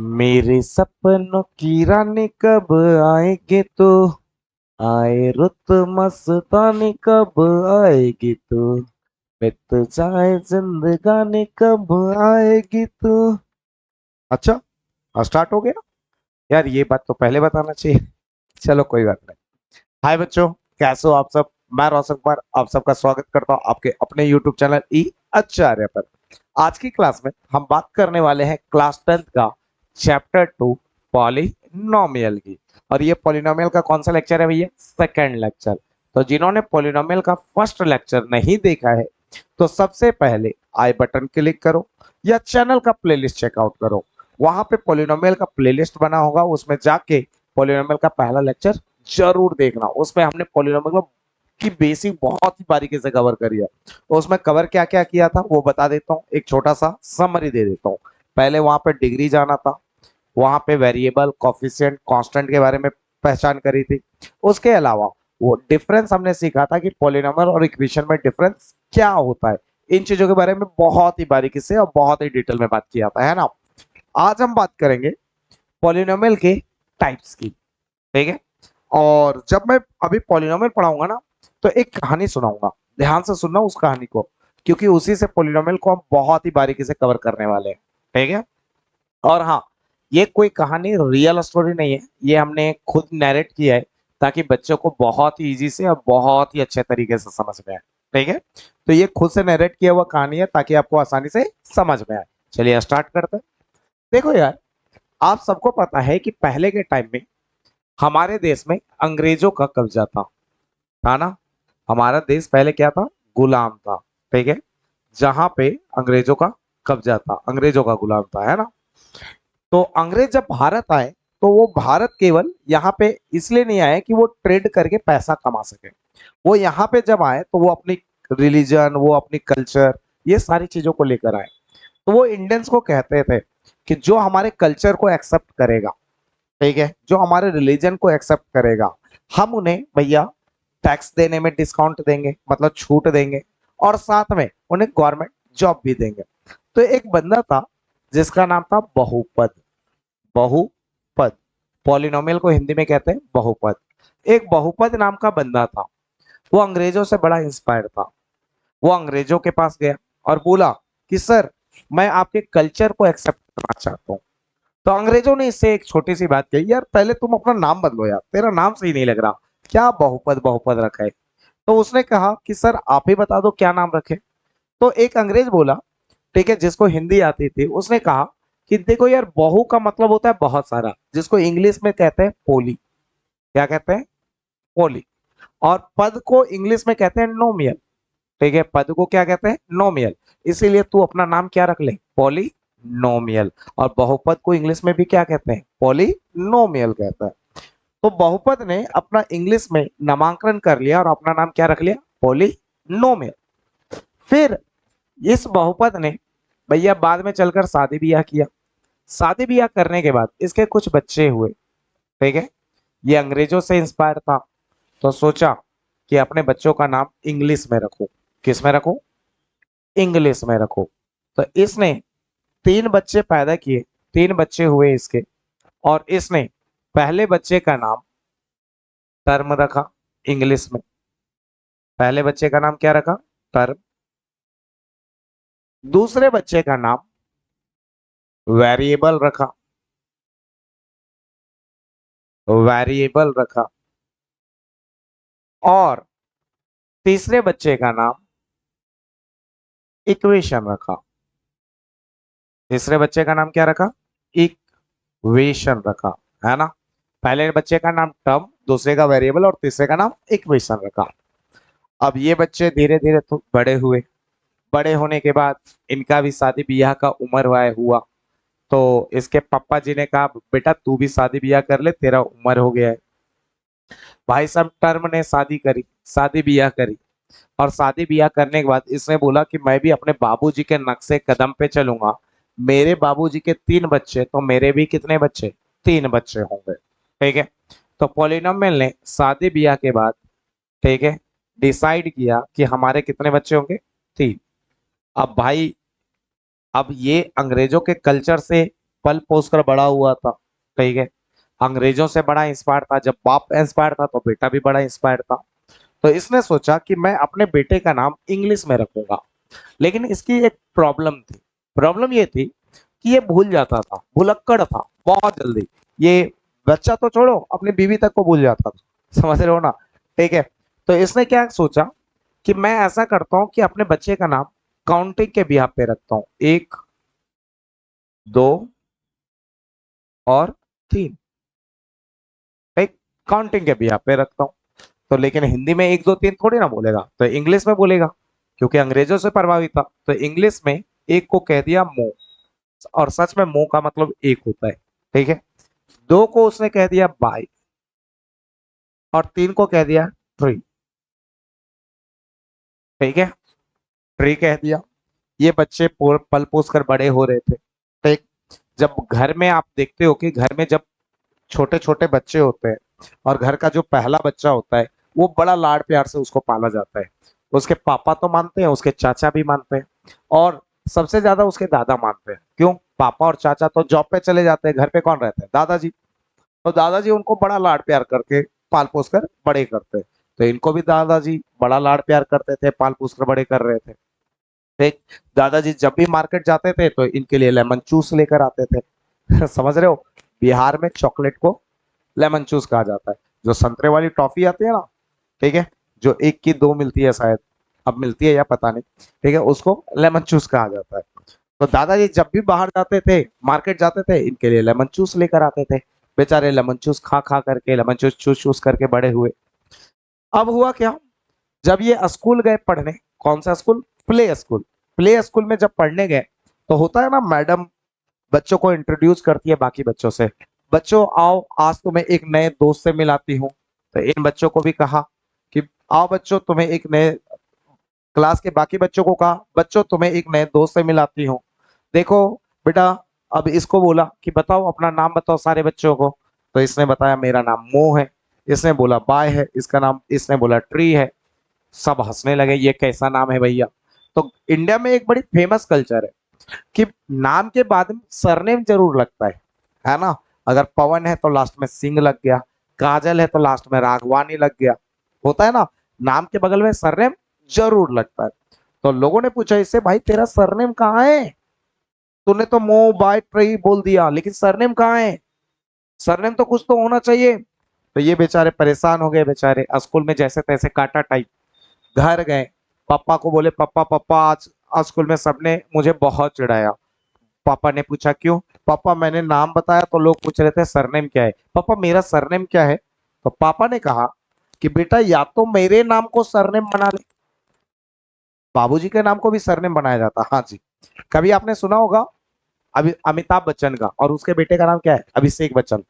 मेरे सपनों की रानी कब आएगी तू। आए रुत मस्तानी कब आएगी तू। बित जाए जिंदगानी कब आएगी तू। अच्छा, स्टार्ट हो गया। यार ये बात तो पहले बताना चाहिए। चलो कोई बात नहीं। हाय बच्चों, कैसे हो आप सब। मैं रोशन कुमार आप सबका स्वागत करता हूँ आपके अपने यूट्यूब चैनल ई आचार्य पर। आज की क्लास में हम बात करने वाले हैं क्लास 10th का चैप्टर 2 पॉलिनोमियल की। और ये पॉलिनोमियल का कौन सा लेक्चर है भैया? Second lecture. तो जिन्होंने पॉलिनोमियल का फर्स्ट लेक्चर नहीं देखा है तो सबसे पहले आई बटन क्लिक करो या चैनल का प्लेलिस्ट चेकआउट करो। वहां पे पॉलिनोमियल का प्लेलिस्ट बना होगा, उसमें जाके पॉलिनोमियल का पहला लेक्चर जरूर देखना। उसमें हमने पॉलिनोमियल की बेसिक बहुत ही बारीकी से कवर करी है। तो उसमें कवर क्या क्या किया था वो बता देता हूँ, एक छोटा सा समरी दे देता हूँ। पहले वहां पे डिग्री जाना था, वहां पे वेरिएबल कोफिशिएंट कांस्टेंट के बारे में पहचान करी थी। उसके अलावा वो डिफरेंस हमने सीखा था कि पॉलिनोमियल और इक्वेशन में डिफरेंस क्या होता है। इन चीजों के बारे में बहुत ही बारीकी से और बहुत ही डिटेल में बात किया था, है ना। आज हम बात करेंगे पॉलिनोमियल के टाइप्स की, ठीक है। और जब मैं अभी पॉलिनोमियल पढ़ाऊंगा ना तो एक कहानी सुनाऊंगा, ध्यान से सुनना उस कहानी को, क्योंकि उसी से पॉलिनोमियल को हम बहुत ही बारीकी से कवर करने वाले हैं, ठीक है। और हाँ, ये कोई कहानी रियल स्टोरी नहीं है, ये हमने खुद नैरेट किया है ताकि बच्चों को बहुत ही इजी से और बहुत ही अच्छे तरीके से समझ में आए, ठीक है। तो ये खुद से नैरेट किया हुआ कहानी है ताकि आपको आसानी से समझ में आए। चलिए स्टार्ट करते हैं। देखो यार, आप सबको पता है कि पहले के टाइम में हमारे देश में अंग्रेजों का कब्जा था ना। हमारा देश पहले क्या था? गुलाम था, ठीक है। जहां पे अंग्रेजों का कब्जा था, अंग्रेजों का गुलाम था, है ना। तो अंग्रेज जब भारत आए तो वो भारत केवल यहाँ पे इसलिए नहीं आए कि वो ट्रेड करके पैसा कमा सके। वो यहाँ पे जब आए तो वो अपनी रिलीजन, वो अपनी कल्चर, ये सारी चीजों को लेकर आए। तो वो इंडियंस को कहते थे कि जो हमारे कल्चर को एक्सेप्ट करेगा, ठीक है, जो हमारे रिलीजन को एक्सेप्ट करेगा, हम उन्हें भैया टैक्स देने में डिस्काउंट देंगे, मतलब छूट देंगे, और साथ में उन्हें गवर्नमेंट जॉब भी देंगे। तो एक बंदा था जिसका नाम था बहुपद। बहुपद, पॉलिनोमियल को हिंदी में कहते हैं बहुपद। एक बहुपद नाम का बंदा था, वो अंग्रेजों से बड़ा इंस्पायर्ड था। वो अंग्रेजों के पास गया और बोला कि सर, मैं आपके कल्चर को एक्सेप्ट करना चाहता हूँ। तो अंग्रेजों ने इससे एक छोटी सी बात कही, यार पहले तुम अपना नाम बदलो, यार तेरा नाम सही नहीं लग रहा, क्या बहुपद बहुपद रखा है। तो उसने कहा कि सर आप ही बता दो क्या नाम रखे। तो एक अंग्रेज बोला, ठीक है, जिसको हिंदी आती थी, उसने कहा कि देखो यार, बहु का मतलब होता है बहुत सारा, जिसको इंग्लिश में कहते हैं पोली। क्या कहते हैं? पोली। और पद को इंग्लिश में कहते हैं नोमियल, ठीक है, पद को क्या कहते हैं? नोमियल। इसीलिए तू अपना नाम क्या रख ले? पॉलिनोमियल। और बहुपद को इंग्लिश में भी क्या कहते हैं? पॉलिनोमियल कहता है। तो बहुपद ने अपना इंग्लिश में नामांकन कर लिया और अपना नाम क्या रख लिया? पॉलिनोमियल। फिर इस बहुपद ने भैया बाद में चलकर शादी ब्याह किया। शादी ब्याह करने के बाद इसके कुछ बच्चे हुए, ठीक है। ये अंग्रेजों से इंस्पायर था, तो सोचा कि अपने बच्चों का नाम इंग्लिश में रखो। किस में रखो? इंग्लिश में रखो। तो इसने 3 बच्चे पैदा किए, 3 बच्चे हुए इसके। और इसने पहले बच्चे का नाम टर्म रखा इंग्लिश में। पहले बच्चे का नाम क्या रखा? टर्म। दूसरे बच्चे का नाम वेरिएबल रखा, वेरिएबल रखा। और तीसरे बच्चे का नाम इक्वेशन रखा। तीसरे बच्चे का नाम क्या रखा? इक्वेशन रखा, है ना। पहले बच्चे का नाम टर्म, दूसरे का वेरिएबल और तीसरे का नाम इक्वेशन रखा। अब ये बच्चे धीरे धीरे तो बड़े हुए। बड़े होने के बाद इनका भी शादी ब्याह का उम्र हुआ। तो इसके पापा जी ने कहा बेटा तू भी शादी ब्याह कर ले, तेरा उम्र हो गया है। भाई साहब टर्म ने शादी करी, शादी ब्याह करी। और शादी ब्याह करने के बाद इसने बोला कि मैं भी अपने बाबूजी के नक्शे कदम पे चलूंगा। मेरे बाबूजी के 3 बच्चे, तो मेरे भी कितने बच्चे? 3 बच्चे होंगे, ठीक है। तो पॉलिनोमियल ने शादी ब्याह के बाद, ठीक है, डिसाइड किया कि हमारे कितने बच्चे होंगे? 3। अब भाई, अब ये अंग्रेजों के कल्चर से पल पोस कर बड़ा हुआ था, ठीक है। अंग्रेजों से बड़ा इंस्पायर था, जब बाप इंस्पायर था तो बेटा भी बड़ा इंस्पायर था। तो इसने सोचा कि मैं अपने बेटे का नाम इंग्लिश में रखूंगा। लेकिन इसकी एक प्रॉब्लम थी। प्रॉब्लम ये थी कि ये भूल जाता था, भुलक्कड़ था बहुत जल्दी। ये बच्चा तो छोड़ो, अपनी बीवी तक को भूल जाता था, समझ रहे हो ना। ठीक है। तो इसने क्या सोचा कि मैं ऐसा करता हूं कि अपने बच्चे का नाम काउंटिंग के बिहाफ पे रखता हूं, 1, 2 और 3। एक काउंटिंग के बिहाफ पे रखता हूं। तो लेकिन हिंदी में 1 2 3 थोड़ी ना बोलेगा, तो इंग्लिश में बोलेगा, क्योंकि अंग्रेजों से प्रभावित था। तो इंग्लिश में एक को कह दिया मो, और सच में मो का मतलब एक होता है, ठीक है। 2 को उसने कह दिया बाय, और 3 को कह दिया ट्री, ठीक है। ट्री कह दिया। ये बच्चे पल पोस कर बड़े हो रहे थे, ठीक। जब घर में आप देखते हो कि घर में जब छोटे छोटे बच्चे होते हैं और घर का जो पहला बच्चा होता है, वो बड़ा लाड प्यार से उसको पाला जाता है। उसके पापा तो मानते हैं, उसके चाचा भी मानते हैं, और सबसे ज्यादा उसके दादा मानते हैं। क्यों? पापा और चाचा तो जॉब पे चले जाते हैं, घर पे कौन रहता है? दादाजी। तो दादाजी उनको बड़ा लाड प्यार करके पाल पोस कर बड़े करते हैं। तो इनको भी दादाजी बड़ा लाड प्यार करते थे, पाल पोस कर बड़े कर रहे थे, ठीक। दादाजी जब भी मार्केट जाते थे तो इनके लिए लेमन जूस लेकर आते थे। समझ रहे हो? बिहार में चॉकलेट को लेमन जूस कहा जाता है। जो संतरे वाली टॉफी आती है ना, ठीक है, जो 1 की 2 मिलती है शायद, अब मिलती है या पता नहीं, ठीक है, उसको लेमन जूस कहा जाता है। तो दादाजी जब भी बाहर जाते थे, मार्केट जाते थे, इनके लिए लेमन जूस लेकर आते थे। बेचारे लेमन जूस खा खा करके, लेमन जूस चूस चूस करके बड़े हुए। अब हुआ क्या, जब ये स्कूल गए पढ़ने, कौन सा school? Play school. Play school में जब पढ़ने गए, तो होता है ना, मैडम बच्चों को इंट्रोड्यूस करती है बाकी बच्चों से। बच्चों आओ, आज तुम्हें एक नए दोस्त से मिलाती हूँ। तो इन बच्चों को भी कहा कि आओ बच्चों, तुम्हें एक नए, क्लास के बाकी बच्चों को कहा, बच्चों तुम्हें एक नए दोस्त से मिलाती हूँ। देखो बेटा, अब इसको बोला कि बताओ अपना नाम बताओ सारे बच्चों को। तो इसने बताया मेरा नाम मो है। इसने बोला बाय है, इसका नाम, इसने बोला ट्री है। सब हंसने लगे, ये कैसा नाम है भैया। तो इंडिया में एक बड़ी फेमस कल्चर है कि नाम के बाद में सरनेम जरूर लगता है ना। अगर पवन है तो लास्ट में सिंह लग गया, काजल है तो लास्ट में राघवानी लग गया, होता है ना। नाम के बगल में सरनेम जरूर लगता है। तो लोगों ने पूछा इससे, भाई तेरा सरनेम कहाँ है? तूने तो मो बाय ट्री बोल दिया, लेकिन सरनेम कहाँ है? सरनेम तो कुछ तो होना चाहिए। तो ये बेचारे परेशान हो गए, बेचारे स्कूल में जैसे तैसे काटा टाइप। घर गए, पापा को बोले, पापा पापा आज स्कूल में सबने मुझे बहुत चिढ़ाया। पापा ने पूछा क्यों? पापा मैंने नाम बताया तो लोग पूछ रहे थे सरनेम क्या है। पापा मेरा सरनेम क्या है? तो पापा ने कहा कि बेटा या तो मेरे नाम को सरनेम बना ले। बाबूजी के नाम को भी सरनेम बनाया जाता, हाँ जी। कभी आपने सुना होगा अभी अमिताभ बच्चन का, और उसके बेटे का नाम क्या है? अभिषेक बच्चन।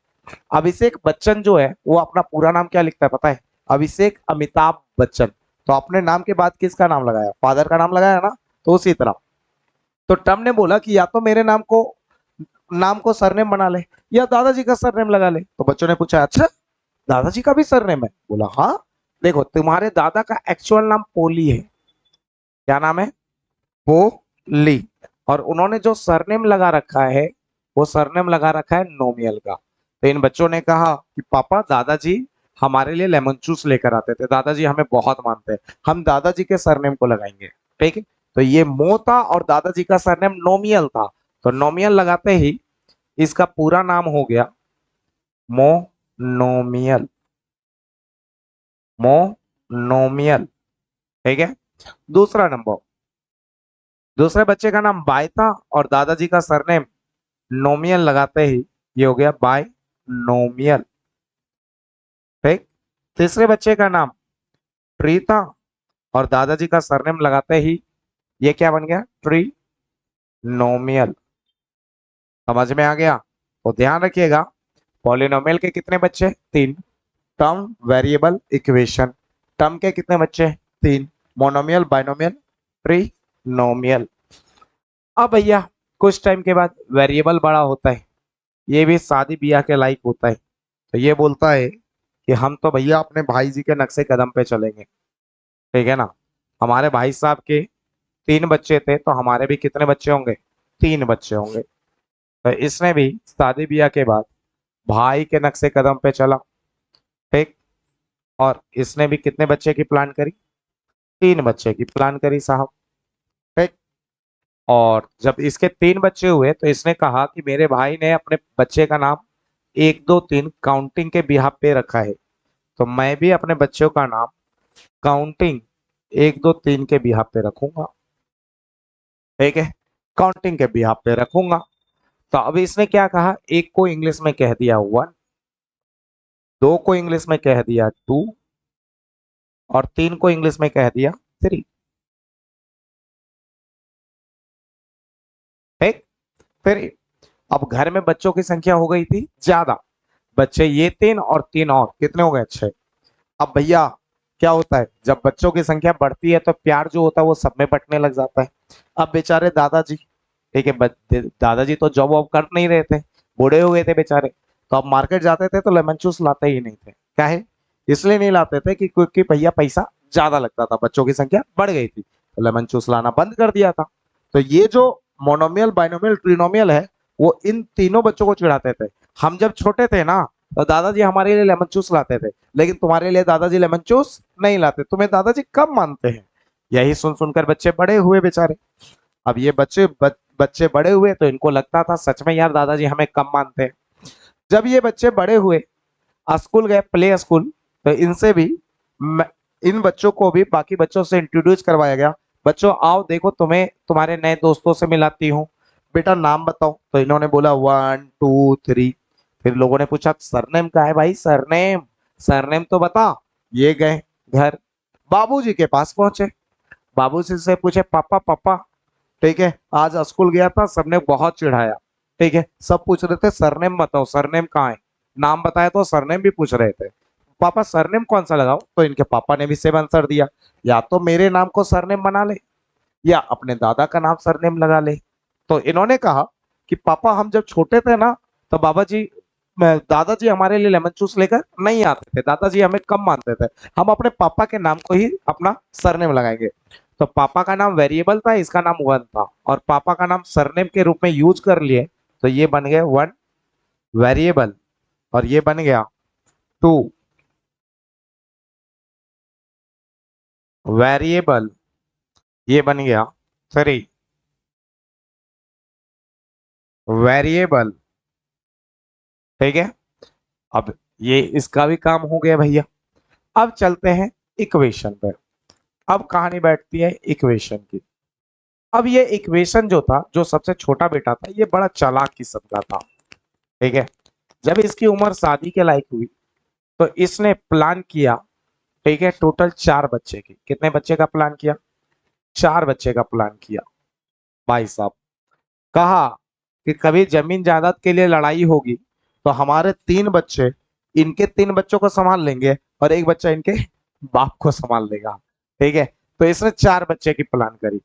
अभिषेक बच्चन जो है वो अपना पूरा नाम क्या लिखता है पता है? अभिषेक अमिताभ बच्चन। तो अपने नाम के बाद किसका नाम लगाया? फादर का नाम लगाया ना। तो उसी तरह, तो टम ने बोला कि या तो मेरे नाम को सरनेम बना ले, या दादाजी का सरनेम लगा ले। तो बच्चों ने पूछा अच्छा, दादाजी का भी सरनेम है? बोला हाँ। देखो तुम्हारे दादा का एक्चुअल नाम पोली है। क्या नाम है? पोली। और उन्होंने जो सरनेम लगा रखा है, वो सरनेम लगा रखा है नोमियल का। तो इन बच्चों ने कहा कि पापा दादाजी हमारे लिए लेमन जूस लेकर आते थे, दादाजी हमें बहुत मानते हैं, हम दादाजी के सरनेम को लगाएंगे, ठीक है। तो ये मो था और दादाजी का सरनेम नोमियल था। तो नोमियल लगाते ही इसका पूरा नाम हो गया मोनोमियल। मोनोमियल, ठीक है। दूसरा नंबर, दूसरे बच्चे का नाम बाय था और दादाजी का सरनेम नोमियल लगाते ही ये हो गया बाय नोमियल, ठीक। तीसरे बच्चे का नाम ट्री था और दादाजी का सरनेम लगाते ही ये क्या बन गया? ट्री नोमियल। समझ में आ गया? तो ध्यान रखिएगा, पॉलिनोमियल के कितने बच्चे? 3। Term, variable, equation. टर्म के कितने बच्चे? 3। Monomial, binomial, trinomial. अब भैया कुछ टाइम के बाद वेरिएबल बड़ा होता है, ये भी शादी ब्याह के लायक होता है। तो ये बोलता है कि हम तो भैया अपने भाई जी के नक्शे कदम पे चलेंगे, ठीक है ना। हमारे भाई साहब के 3 बच्चे थे, तो हमारे भी कितने बच्चे होंगे? 3 बच्चे होंगे। तो इसने भी शादी ब्याह के बाद भाई के नक्शे कदम पे चला। ठीक। और इसने भी कितने बच्चे की प्लान करी? 3 बच्चे की प्लान करी साहब। ठीक। और जब इसके 3 बच्चे हुए तो इसने कहा कि मेरे भाई ने अपने बच्चे का नाम 1 2 3 काउंटिंग के बिहाफ पे रखा है, तो मैं भी अपने बच्चों का नाम काउंटिंग 1 2 3 के बिहाफ पे रखूंगा। ठीक है, काउंटिंग के बिहाफ पे रखूंगा। तो अब इसने क्या कहा, एक को इंग्लिश में कह दिया 1, 2 को इंग्लिश में कह दिया 2, और 3 को इंग्लिश में कह दिया 3। ठीक। फिर अब घर में बच्चों की संख्या हो गई थी ज्यादा, बच्चे ये 3 और 3 और कितने हो गए? 6। अब भैया क्या होता है, जब बच्चों की संख्या बढ़ती है तो प्यार जो होता है वो सब में बंटने लग जाता है। अब बेचारे दादाजी, ठीक है, दादाजी तो जॉब वॉब कर नहीं रहे थे, बूढ़े हो गए थे बेचारे। तो अब मार्केट जाते थे तो लेमन जूस लाते ही नहीं थे। क्या है? इसलिए नहीं लाते थे कि क्योंकि भैया पैसा ज्यादा लगता था, बच्चों की संख्या बढ़ गई थी, तो लेमन जूस लाना बंद कर दिया था। तो ये जो मोनोमियल बाइनोमियल ट्रिनोमियल है, वो इन तीनों बच्चों को चिढ़ाते थे। हम जब छोटे थे ना, तो दादाजी हमारे लिए लेमन जूस लाते थे, लेकिन तुम्हारे लिए दादाजी लेमन जूस नहीं लाते, तुम्हें दादाजी कम मानते हैं। यही सुन सुनकर बच्चे बड़े हुए बेचारे। अब ये बच्चे बड़े हुए तो इनको लगता था सच में यार दादाजी हमें कम मानते हैं। जब ये बच्चे बड़े हुए, स्कूल गए, प्ले स्कूल, तो इनसे भी इन बच्चों को भी बाकी बच्चों से इंट्रोड्यूस करवाया गया। बच्चों आओ देखो, तुम्हें तुम्हारे नए दोस्तों से मिलाती हूँ, बेटा नाम बताओ। तो इन्होंने बोला 1 2 3। फिर लोगों ने पूछा सरनेम का है भाई, सरनेम, सरनेम तो बता। ये गए घर, बाबूजी के पास पहुंचे, बाबूजी से पूछे पापा पापा, ठीक है, आज स्कूल गया था, सबने बहुत चिढ़ाया। ठीक है, सब पूछ रहे थे सरनेम बताओ, सरनेम कहाँ है? नाम बताया तो सरनेम भी पूछ रहे थे। पापा सरनेम कौन सा लगाओ? तो इनके पापा ने भी सेम आंसर दिया, या तो मेरे नाम को सरनेम बना ले, या अपने दादा का नाम सरनेम लगा ले। तो इन्होंने कहा कि पापा हम जब छोटे थे ना, तो दादाजी हमारे लिए लेमन जूस लेकर नहीं आते थे, दादाजी हमें कम मानते थे, हम अपने पापा के नाम को ही अपना सरनेम लगाएंगे। तो पापा का नाम वेरिएबल था, इसका नाम वन था, और पापा का नाम सरनेम के रूप में यूज कर लिए, तो ये बन गया वन वेरिएबल, और ये बन गया 2 वेरिएबल, ये बन गया 3 वेरिएबल। ठीक है, अब ये इसका भी काम हो गया भैया। अब चलते हैं इक्वेशन पे। अब कहानी बैठती है इक्वेशन की। अब ये इक्वेशन जो था, जो सबसे छोटा बेटा था, ये बड़ा चालाक किस्म का था। ठीक है, जब इसकी उम्र शादी के लायक हुई तो इसने प्लान किया, ठीक है, टोटल 4 बच्चे की। कितने बच्चे का प्लान किया? 4 बच्चे का प्लान किया। भाई साहब, कहा कि कभी जमीन जायदाद के लिए लड़ाई होगी तो हमारे 3 बच्चे इनके 3 बच्चों को संभाल लेंगे, और एक बच्चा इनके बाप को संभाल लेगा। ठीक है, तो इसने 4 बच्चे की प्लान करी।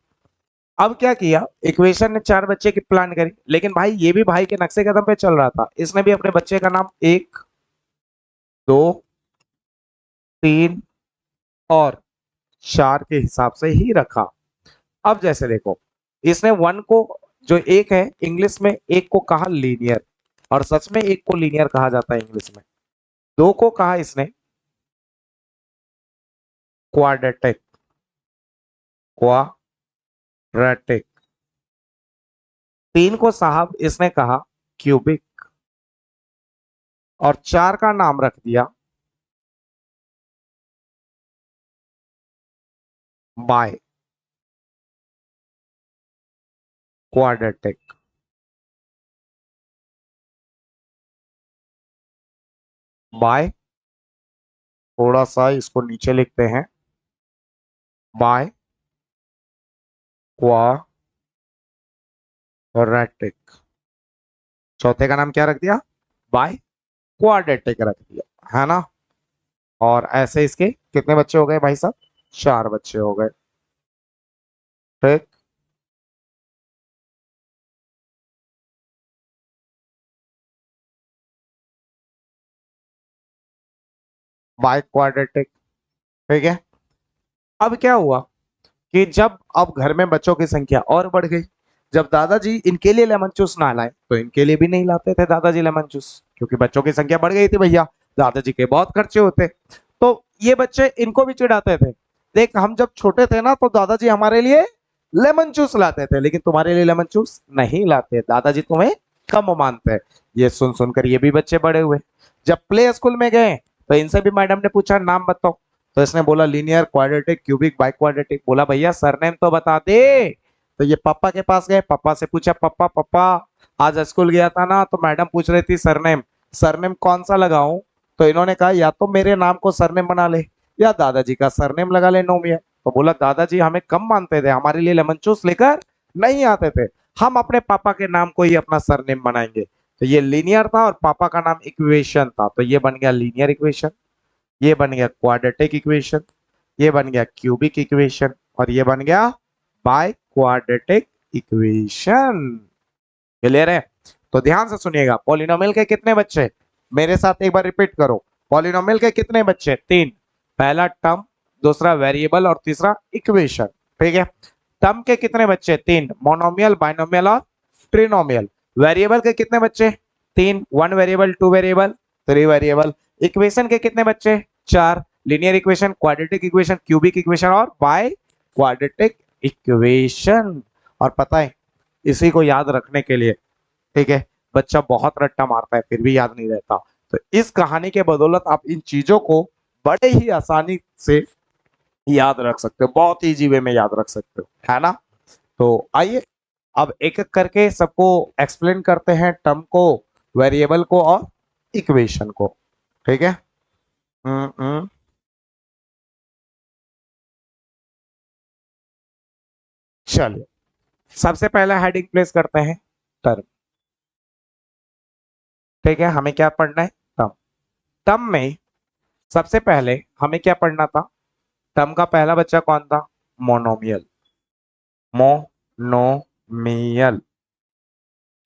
अब क्या किया, इक्वेशन ने 4 बच्चे की प्लान करी, लेकिन भाई ये भी भाई के नक्शे कदम पे चल रहा था, इसने भी अपने बच्चे का नाम 1 2 3 और 4 के हिसाब से ही रखा। अब जैसे देखो, इसने वन को, जो एक है इंग्लिश में, एक को कहा लीनियर, और सच में एक को लीनियर कहा जाता है इंग्लिश में। 2 को कहा इसने क्वाड्रेटिक, क्वाड्रेटिक। 3 को साहब इसने कहा क्यूबिक, और 4 का नाम रख दिया बाय क्वाड्रेटिक। बाय, थोड़ा सा इसको नीचे लिखते हैं, बाय क्वाड्रेटिक। चौथे का नाम क्या रख दिया? बाय क्वाड्रेटिक रख दिया, है ना। और ऐसे इसके कितने बच्चे हो गए भाई साहब? 4 बच्चे हो गए। ठीक। By quadratic. ठीक है, अब क्या हुआ कि जब अब घर में बच्चों की संख्या और बढ़ गई, जब दादाजी इनके लिए लेमन जूस ना लाए तो इनके लिए भी नहीं लाते थे दादाजी लेमन जूस, क्योंकि बच्चों की संख्या बढ़ गई थी भैया, दादाजी के बहुत खर्चे होते। तो ये बच्चे इनको भी चिढ़ाते थे, देख हम जब छोटे थे ना तो दादाजी हमारे लिए लेमन जूस लाते थे, लेकिन तुम्हारे लिए लेमन जूस नहीं लाते, दादाजी तुम्हें कम मानते हैं। ये सुन सुनकर ये भी बच्चे बड़े हुए। जब प्ले स्कूल में गए तो इनसे भी मैडम ने पूछा नाम बताओ, तो इसने बोला linear, quadratic, cubic, by quadratic. बोला भैया सरनेम तो बता दे। तो ये पापा के पास गए, पापा से पूछा पापा पापा आज स्कूल गया था ना तो मैडम पूछ रही थी सरनेम, सरनेम कौन सा लगाऊं? तो इन्होंने कहा या तो मेरे नाम को सरनेम बना ले या दादाजी का सरनेम लगा ले नोमिया। तो बोला दादाजी हमें कम मानते थे, हमारे लिए लेमन जूस लेकर नहीं आते थे, हम अपने पापा के नाम को ही अपना सरनेम बनाएंगे। तो ये लीनियर था और पापा का नाम इक्वेशन था, तो ये बन गया लीनियर इक्वेशन, ये बन गया क्वाड्रेटिक इक्वेशन, ये बन गया क्यूबिक इक्वेशन और ये बन गया बाय क्वाड्रेटिक इक्वेशन। क्लियर है? तो ध्यान से सुनिएगा, पॉलिनोमियल के कितने बच्चे, मेरे साथ एक बार रिपीट करो, पॉलिनोमियल के कितने बच्चे? तीन, पहला टर्म, दूसरा वेरिएबल और तीसरा इक्वेशन। ठीक है, टर्म के कितने बच्चे? तीन, मोनोमियल, बाइनोमियल और ट्रिनोमियल। वेरिएबल के कितने बच्चे? तीन, one variable, two variable, three variable. Equation के कितने बच्चे? चार, linear equation, quadratic equation, cubic equation और बाय क्वाड्रेटिक इक्वेशन। और पता है इसी को याद रखने के लिए, ठीक है, बच्चा बहुत रट्टा मारता है फिर भी याद नहीं रहता, तो इस कहानी के बदौलत आप इन चीजों को बड़े ही आसानी से याद रख सकते हो, बहुत इजी वे में याद रख सकते हो, है ना? तो आइए अब एक एक करके सबको एक्सप्लेन करते हैं, टर्म को, वेरिएबल को और इक्वेशन को। ठीक है, चलिए सबसे पहला हेडिंग प्लेस करते हैं टर्म। ठीक है, हमें क्या पढ़ना है? टर्म। टर्म में सबसे पहले हमें क्या पढ़ना था? टर्म का पहला बच्चा कौन था? Monomial, monomial.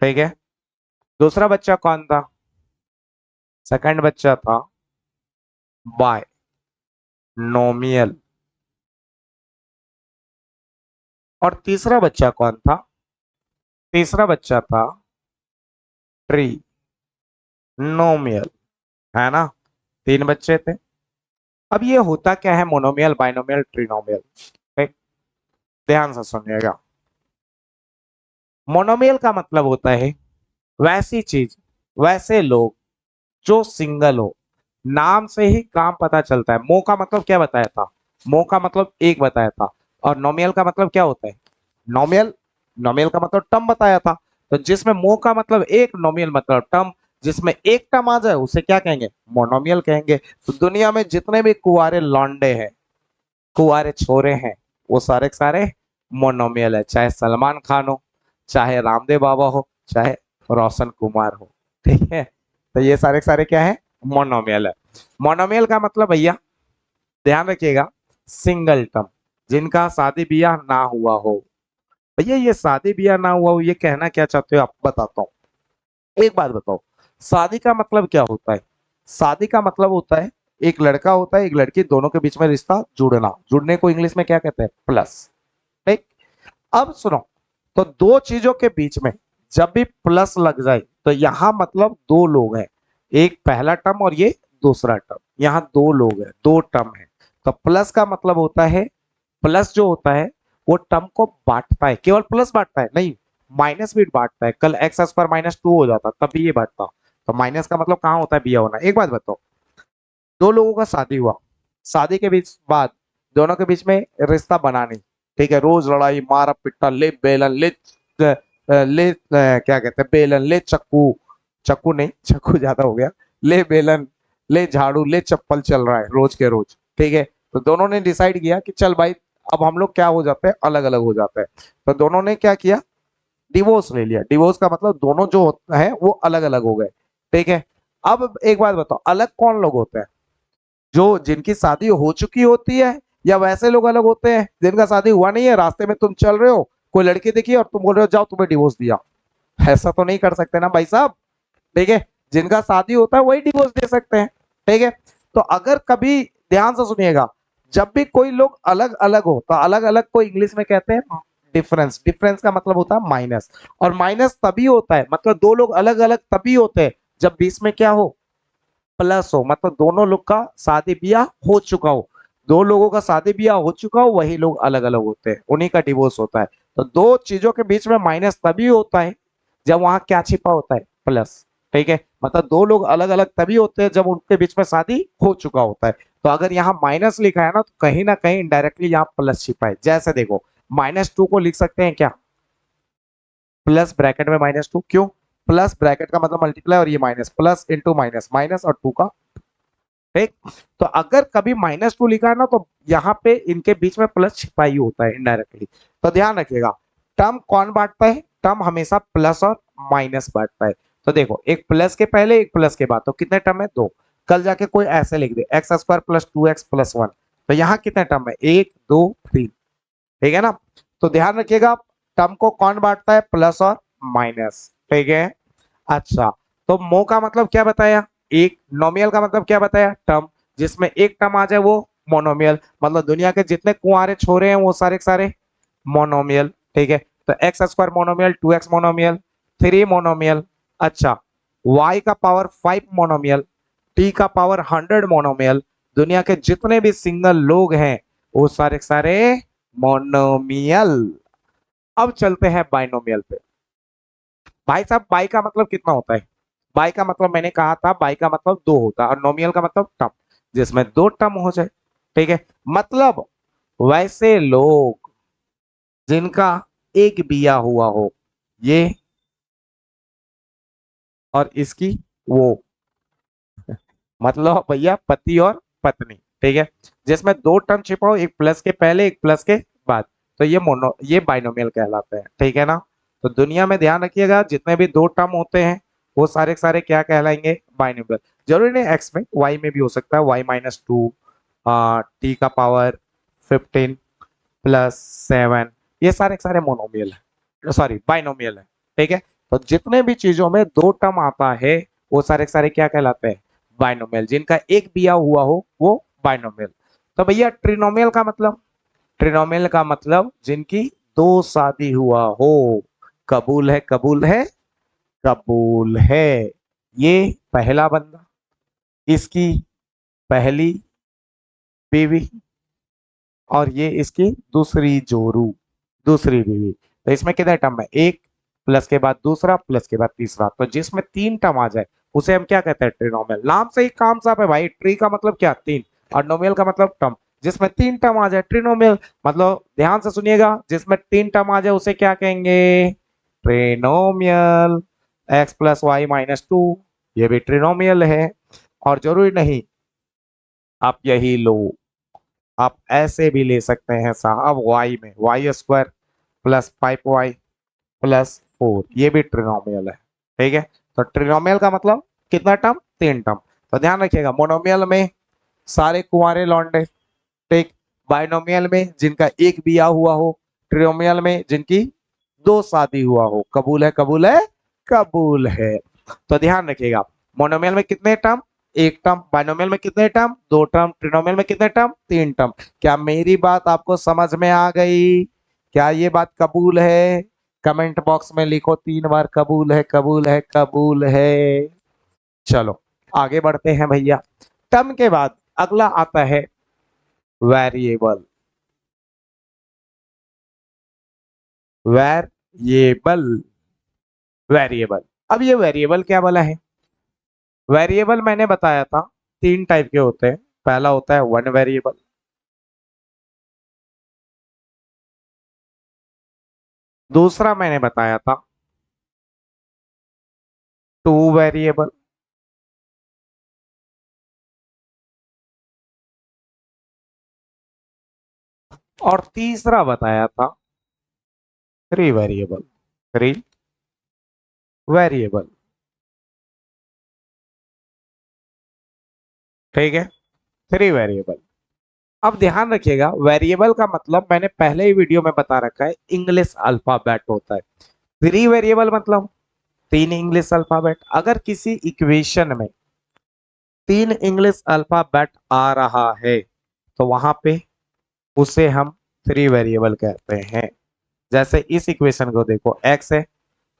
ठीक है, दूसरा बच्चा कौन था? सेकंड बच्चा था बाय नोमियल। और तीसरा बच्चा कौन था? तीसरा बच्चा था ट्री नोमियल, है ना? तीन बच्चे थे। अब ये होता क्या है मोनोमियल, बाइनोमियल, ट्रिनोमियल? ठीक, ध्यान से सुनिएगा। मोनोमियल का मतलब होता है वैसी चीज, वैसे लोग जो सिंगल हो, नाम से ही काम पता चलता है। मो का मतलब क्या बताया था? मो का मतलब एक बताया था। और नोमियल का मतलब क्या होता है? नोमियल, नोमियल का मतलब टर्म बताया था। तो जिसमें मो का मतलब एक, नोमियल मतलब टर्म, जिसमें एक टर्म आ जाए उसे क्या कहेंगे? मोनोमियल कहेंगे। तो दुनिया में जितने भी कुंवारे लौंडे हैं, कुंवारे छोरे हैं, वो सारे के सारे मोनोमियल है, चाहे सलमान खान हो, चाहे रामदेव बाबा हो, चाहे रोशन कुमार हो। ठीक है, तो ये सारे के सारे क्या है? मोनोमियल है। मोनोमियल का मतलब भैया ध्यान रखिएगा, सिंगल टर्म, जिनका शादी ब्याह ना हुआ हो। भैया ये शादी ब्याह ना हुआ हो, ये कहना क्या चाहते हो आप? बताता हूँ, एक बात बताओ, शादी का मतलब क्या होता है? शादी का मतलब होता है एक लड़का होता है, एक लड़की, दोनों के बीच में रिश्ता जुड़ना, जुड़ने को इंग्लिश में क्या कहते हैं? प्लस। ठीक, अब सुनो, तो दो चीजों के बीच में जब भी प्लस लग जाए तो यहां मतलब दो लोग हैं, एक पहला टर्म और ये दूसरा टर्म, यहां दो लोग हैं, दो टर्म है। तो प्लस का मतलब होता है, प्लस जो होता है वो टर्म को बांटता है, केवल प्लस बांटता है नहीं, माइनस भी बांटता है। कल एक्स स्क्वायर माइनस टू हो जाता तब भी ये बांटता। तो माइनस का मतलब कहाँ होता है? बिया होना। एक बात बताओ, दो लोगों का शादी हुआ, शादी के बीच बाद दोनों के बीच में रिश्ता बना नहीं, ठीक है, रोज लड़ाई, मारा पिट्टा, ले बेलन, क्या कहते हैं, बेलन, ले चक्कू, चक्कू नहीं, चक्कू ज्यादा हो गया, ले बेलन, ले झाड़ू, ले चप्पल चल रहा है रोज के रोज। ठीक है, तो दोनों ने डिसाइड किया कि चल भाई अब हम लोग क्या हो जाते हैं? अलग अलग हो जाते हैं। तो दोनों ने क्या किया? डिवोर्स ले लिया। डिवोर्स का मतलब दोनों जो है वो अलग अलग हो गए। ठीक है, अब एक बात बताओ, अलग कौन लोग होते हैं? जो जिनकी शादी हो चुकी होती है, या वैसे लोग अलग होते हैं जिनका शादी हुआ नहीं है, रास्ते में तुम चल रहे हो, कोई लड़की देखी और तुम बोल रहे हो जाओ तुम्हें डिवोर्स दिया? ऐसा तो नहीं कर सकते ना भाई साहब। ठीक है, जिनका शादी होता है वही डिवोर्स दे सकते हैं। ठीक है, तो अगर कभी, ध्यान से सुनिएगा, जब भी कोई लोग अलग अलग हो तो अलग अलग को इंग्लिश में कहते हैं डिफरेंस, डिफरेंस का मतलब होता है माइनस, और माइनस तभी होता है, मतलब दो लोग अलग अलग तभी होते हैं जब बीच में क्या हो, प्लस हो, मतलब दोनों लोग का शादी ब्याह हो चुका हो, दो लोगों का शादी ब्याह हो चुका हो, वही लोग अलग अलग होते हैं, उन्हीं का डिवोर्स होता है। तो दो चीजों के बीच में माइनस तभी होता है जब वहां क्या छिपा होता है, प्लस। ठीक है, मतलब दो लोग अलग अलग तभी होते हैं जब उनके बीच में शादी हो चुका होता है। तो अगर यहाँ माइनस लिखा है ना कहीं इनडायरेक्टली यहाँ प्लस छिपा है। जैसे देखो, -2 को लिख सकते हैं क्या, प्लस ब्रैकेट में -2, क्यों, प्लस ब्रैकेट का मतलब मल्टीप्लाई, और ये minus, plus into minus, minus और 2 का, ठीक। तो अगर कभी -2 लिखा है ना तो यहाँ पे इनके बीच में प्लस छिपा ही होता है इनडायरेक्टली। तो ध्यान रखिएगा, टर्म कौन बांटता है, टर्म हमेशा प्लस और माइनस बांटता है। तो देखो, एक प्लस के पहले एक प्लस के बाद, तो कितने टर्म है, दो। कल जाके कोई ऐसे लिख दे x² + 2x + 1, तो यहाँ कितने टर्म है, 1 2 3, ठीक है ना। तो ध्यान रखिएगा, टर्म को कौन बांटता है, प्लस और माइनस, ठीक है। अच्छा, तो मो का मतलब क्या बताया, एक, नोमियल का मतलब क्या बताया, टर्म, जिसमें एक टर्म आ जाए वो मोनोमियल, मतलब दुनिया के जितने कुंवारे छोरे हैं वो सारे के सारे मोनोमियल, ठीक है। तो x² monomial, 2x monomial, 3 monomial. अच्छा, y का पावर 5 मोनोमियल, t का पावर 100 मोनोमियल, दुनिया के जितने भी सिंगल लोग हैं वो सारे के सारे मोनोमियल। अब चलते हैं बाइनोमियल पे। भाई साहब, बाई का मतलब कितना होता है, बाई का मतलब मैंने कहा था, बाई का मतलब दो होता है, और नोमियल का मतलब टर्म, जिसमें दो टर्म हो जाए, ठीक है। मतलब वैसे लोग जिनका एक बिया हुआ हो, ये और इसकी वो, मतलब भैया पति और पत्नी, ठीक है, जिसमें दो टर्म छिपा हो, एक प्लस के पहले एक प्लस के बाद, तो ये बाइनोमियल कहलाते हैं, ठीक है ना। तो दुनिया में ध्यान रखिएगा, जितने भी दो टर्म होते हैं वो सारे के सारे क्या कहलाएंगे, बाइनोमियल। जरूरी नहीं एक्स में, वाई में भी हो सकता है, y-2, टी का पावर 15 + 7, ये सारे के सारे मोनोमियल है, सॉरी बाइनोमियल है, ठीक है। तो जितने भी चीजों में दो टर्म आता है वो सारे के सारे क्या कहलाते हैं, बाइनोमियल, जिनका एक बिया हुआ हो वो बाइनोमियल। तो भैया ट्रिनोमियल का मतलब, ट्रिनोमियल का मतलब जिनकी दो शादी हुआ हो, कबूल है कबूल है कबूल है। ये पहला बंदा, इसकी पहली बीवी, और ये इसकी दूसरी जोरू, दूसरी बीवी। तो इसमें कितने टर्म है, एक, प्लस के बाद दूसरा, प्लस के बाद तीसरा, तो जिसमें तीन टर्म आ जाए उसे हम क्या कहते हैं, ट्रिनोमियल। नाम से ही काम साफ है भाई, ट्री का मतलब क्या, तीन, और नोमियल का मतलब टर्म, जिसमें तीन टर्म आ जाए ट्रिनोमियल। मतलब ध्यान से सुनिएगा, जिसमें तीन टर्म आ जाए उसे क्या कहेंगे, ट्रिनोमियल। x + y-2, ये भी ट्रिनोमियल है। और जरूरी नहीं आप यही लो, आप ऐसे भी ले सकते हैं साहब, y में y² + 5y + 4, ये भी ट्रिनोमियल है, ठीक है। तो ट्रिनोमियल का मतलब कितना टर्म, तीन टर्म। तो ध्यान रखिएगा, मोनोमियल में सारे कुंवारे लौंडे, ठीक, बाइनोमियल में जिनका एक बिया हुआ हो, ट्रिनोमियल में जिनकी दो शादी हुआ हो, कबूल है कबूल है कबूल है। तो ध्यान रखिएगा, मोनोमियल में कितने टर्म, एक टर्म, बाइनोमियल में कितने टर्म, दो टर्म, ट्रिनोमियल में कितने टर्म, तीन टर्म। क्या मेरी बात आपको समझ में आ गई, क्या ये बात कबूल है, कमेंट बॉक्स में लिखो 3 बार, कबूल है कबूल है कबूल है। चलो आगे बढ़ते हैं भैया। टर्म के बाद अगला आता है वेरिएबल, वेरिएबल, वेरिएबल। अब ये वेरिएबल क्या वाला है, वेरिएबल मैंने बताया था तीन टाइप के होते हैं। पहला होता है वन वेरिएबल, दूसरा मैंने बताया था टू वेरिएबल, और तीसरा बताया था थ्री वेरिएबल, थ्री वेरिएबल, ठीक है, थ्री वेरिएबल। अब ध्यान रखिएगा, वेरिएबल का मतलब मैंने पहले ही वीडियो में बता रखा है, इंग्लिश अल्फाबेट होता है। थ्री वेरिएबल मतलब तीन इंग्लिश अल्फाबेट। अगर किसी इक्वेशन में तीन इंग्लिश अल्फाबेट आ रहा है तो वहां पे उसे हम थ्री वेरिएबल कहते हैं। जैसे इस इक्वेशन को देखो, x है,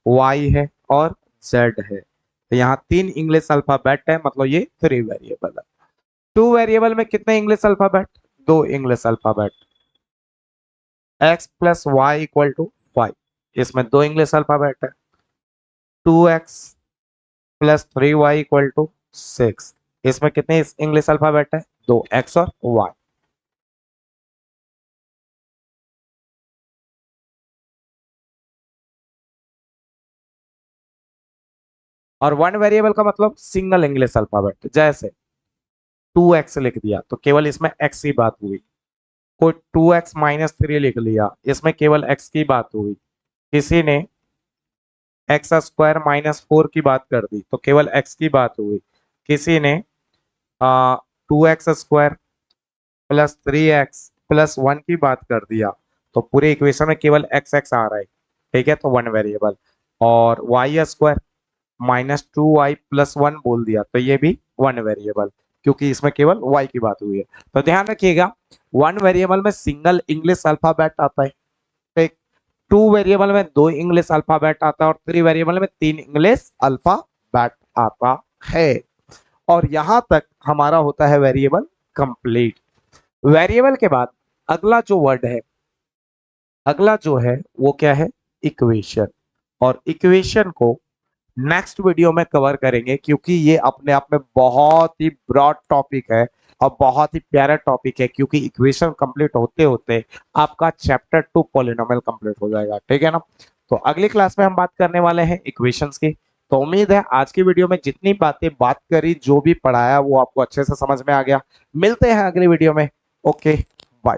y है और z है, तो यहाँ 3 इंग्लिश अल्फाबेट है, मतलब ये 3 वेरिएबल है। 2 वेरिएबल में कितने English alphabet? 2 English alphabet. x plus Y equal to 5, इसमें 2 इंग्लिश अल्फाबेट है। 2x plus 3y equal to 6, इसमें कितने इंग्लिश अल्फाबेट है? 2, x और y। और 1 वेरिएबल का मतलब सिंगल इंग्लिश अल्फाबेट, जैसे 2x लिख दिया तो केवल इसमें x की बात हुई। कोई 2x माइनस 3 लिख लिया, इसमें केवल x की बात हुई। किसी ने एक्स स्क्वायर माइनस 4 की बात कर दी तो केवल x की बात हुई। किसी ने 2x square plus 3x plus 1 की बात कर दिया तो पूरे इक्वेशन में केवल एक्स एक्स आ रहा है, ठीक है, तो 1 वेरिएबल। और Y square minus 2y plus 1 बोल दिया तो ये भी 1 वेरिएबल, क्योंकि इसमें केवल y की बात हुई है। तो ध्यान रखिएगा, 1 वेरिएबल में सिंगल इंग्लिश अल्फाबेट आता है, ठीक। 2 वेरिएबल में 2 इंग्लिश अल्फाबेट आता है और 3 वेरिएबल में 3 इंग्लिश अल्फाबेट आता है। और यहां तक हमारा होता है वेरिएबल कंप्लीट। वेरिएबल के बाद अगला जो वर्ड है, अगला जो है वो क्या है? इक्वेशन। और इक्वेशन को नेक्स्ट वीडियो में कवर करेंगे, क्योंकि ये अपने आप में बहुत ही ब्रॉड टॉपिक है और बहुत ही प्यारा टॉपिक है, क्योंकि इक्वेशन कंप्लीट होते होते आपका चैप्टर 2 पॉलिनोमियल कंप्लीट हो जाएगा, ठीक है ना। तो अगली क्लास में हम बात करने वाले हैं इक्वेशंस की। तो उम्मीद है आज की वीडियो में जितनी बातें बात करी, जो भी पढ़ाया, वो आपको अच्छे से समझ में आ गया। मिलते हैं अगली वीडियो में। Okay, bye.